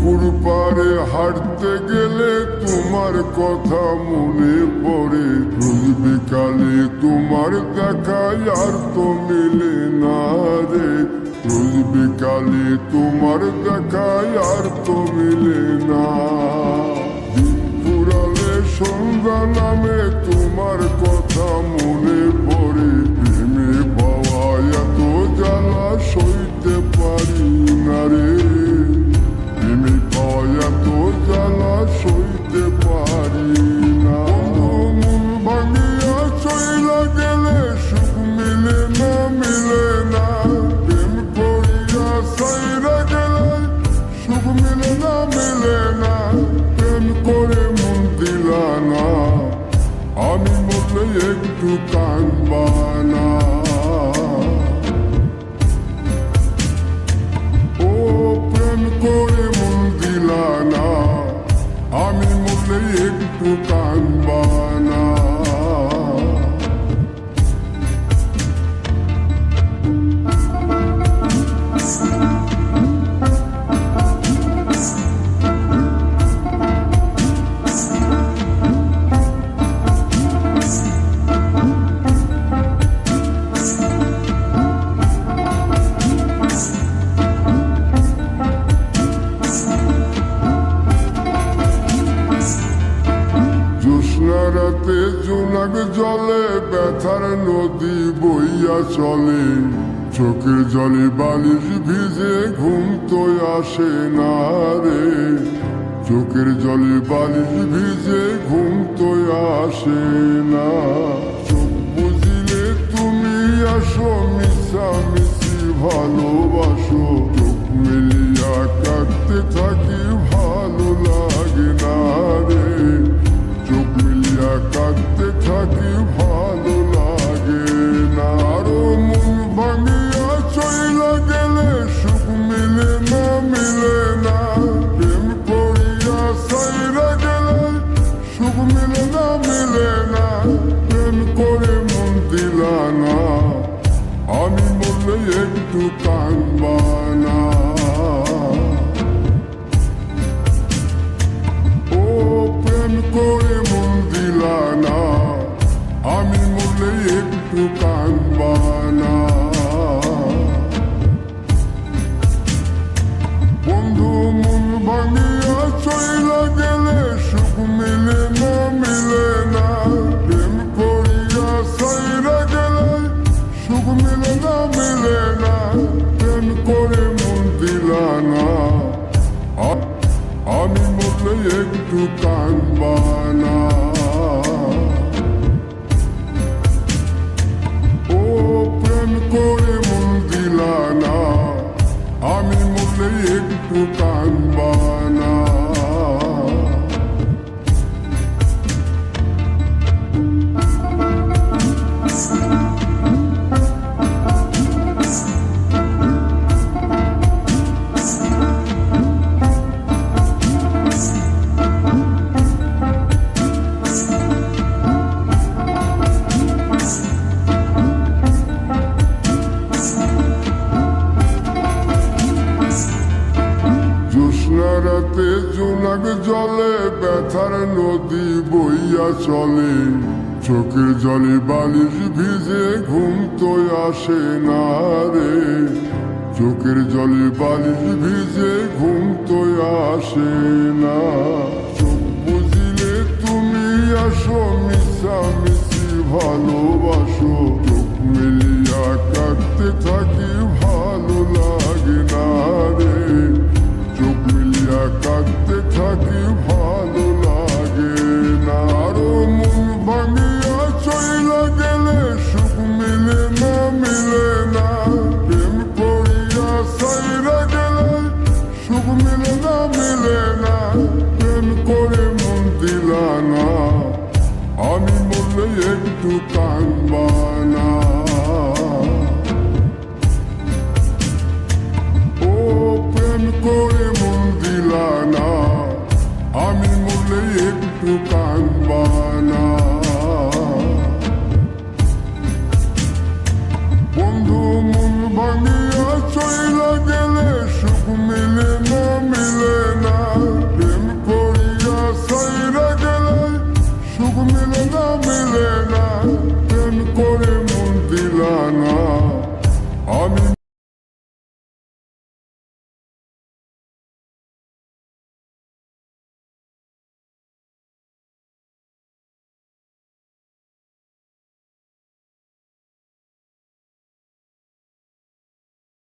পুকুর পাড়ে হাঁটতে গেলে তোমার কথা মনে পড়ে। রোজ বিকালে তোমার দেখা আর তো মিলে না রে। রোজ বিকালে তোমার দেখা আর তো মিলে না। দিন ফুরালে সন্ধ্যা নামে তোমার কথা মনে পড়ে। প্রেমে পাওয়া এত জ্বালা সইতে পারি না রে। প্রেমে পাওয়া এত জ্বালা সইতে পারি না। মন ভাঙিয়া চইলা গেলে সুখ মিলে না, মিলে না। প্রেম করিয়া সাইরা গেলে সুখ মিলে না, মিলে না। প্রেম করে মন দিলা না, আমি মরলে একটু কাঁদবা না। ও প্রেম করে মন দিলা না, আমি মরলে একটু কাঁদবা না। রাতে জোনাক জলে ব্যথার নদী বইয়া চলে। চোখের জলে বালিশ ভিজে ঘুম তো আসে না রে। চোখের জলে বালিশ ভিজে ঘুম তো আসে না। চোখ বুঝিলে তুমি আসো, মিশামিশি ভালোবাসো। চোখ মিলিয়া কাঁদতে থাকি, ভালো লাগে না রে। চোখ মিলিয়া কাঁদতে থাকি, ভালো লাগে না। আরো মন ভাঙিয়া চইলা গেলে সুখ মিলে না, মিলে না। প্রেম করিয়া সাইরা গেলে সুখ মিলে না, মিলে না। প্রেম করে মন দিলা না, আমি মরলে একটু কাঁদবা না। ও প্রেম করে মন দিলা না, আমি মরলে একটু কাঁদবা না। বন্ধু মন ভাঙিয়া চইলা গেলে সুখ মিলে না, মিলে না। প্রেম করিয়া সাইরা গেলে সুখ মিলে না, মিলে না। প্রেম করে মন দিলা না, আমি মরলে একটু কাঁদবা না। ও প্রেম করে মন দিলা না, আমি মরলে একটু কাঁদবা না। রাতে জোনাক জলে ব্যথার নদী বইয়া চলে। চোখের জলে বালিশ ভিজে ঘুম তো আসে না রে। চোখের জলে বালিশ ভিজে ঘুম তো আসে না। চোখ বুঝিলে তুমি আসো, মিশামিশি ভালোবাসো। চোখ মিলিয়া কাঁদতে থাকি, ভালো লাগে না রে। চোখ মিলিয়া কাঁদতে থাকি, ভালো লাগে না। আরো মন ভাঙিয়া চইলা গেলে সুখ মিলে না, মিলে না। প্রেম করিয়া সাইরা গেলে সুখ মিলে না, মিলে না। প্রেম করে মন দিলা না, আমি মরলে একটু কাঁদবা